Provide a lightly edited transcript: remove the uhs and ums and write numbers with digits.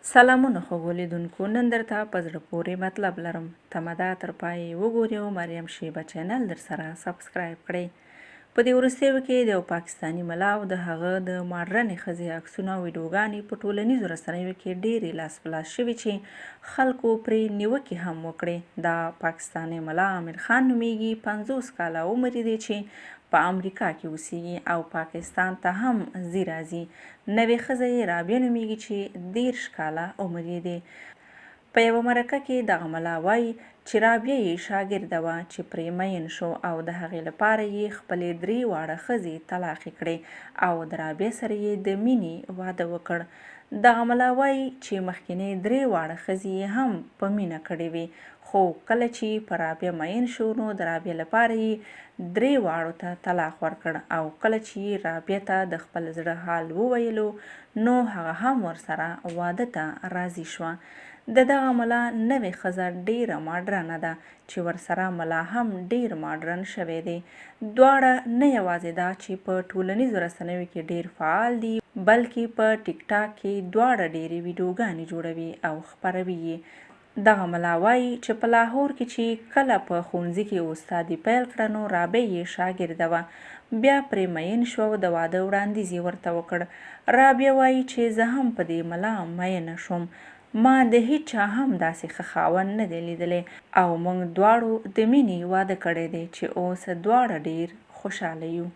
سلامونه خوږو لیدونکو، نن درته په زړه پورې مطلب لرم. تمه ده تر پایه وګورئ او مریم شیبه چینل در سره سبسکرایب کړئ. په دې وروستیو کې د یو پاکستاني ملا او د هغه د ماډرنې ښځې عکسونه او ویډیوګانې په ټولنیزو رسنیو کې ډېرې لاس په لاس شوي چې خلکو پرې نیوکې هم وکړې. دا پاکستاني ملا عامر خان نومیږي، 50 کاله عمر دی چې په امریکا کې اوسیږي او پاکستان ته هم ځي راځي. نوې ښځه یې رابعه نومیږي چې 30 کاله عمر یې دی. په یوه مرکه کې دغه ملا وایي چې رابعه یې شاګرده وه چې پرې مین شو او د هغې لپاره یې خپلې 3 واړه ښځې طلاقې کړې او د رابعه سره یې د مینې واده وکړ. دغه ملا وایي چې مخکینۍ 3 واړه ښځې یې هم په مینه کړې وې، خو کله چې په رابعه مین شو نو د رابعه لپاره یې 3 واړو ته طلاق ورکړ او کله چې رابعه ته د خپل زړه حال وویلو نو هغه هم ورسره واده ته راضي شوه. د دغه ملا نوې ښځه ډیره ماډرنه ده چې ورسره ملا هم ډیر ماډرن شوی دی. دواړه نه یوازې دا چې په ټولنیزو رسنیو کې ډیر فعال دي، بلکې په ټیک ټاک کې دواړه ډیرې ویډیوګانې جوړوي او خپروي یې. دغه ملا وایي چې په لاهور کې چې کله په ښوونځي کې استادي پیل کړه نو رابعه یې شاګرده وه، بیا پرې مین شو او د واده وړاندیز یې ورته وکړ. رابعه وایي چې زه هم په دې ملا مینه شوم، ما د هیچا هم داسې ښه خاوند نه دی لیدلی او موږ دواړو د مینې واده کړی دی چې اوس دواړه ډیر خوشحاله یو.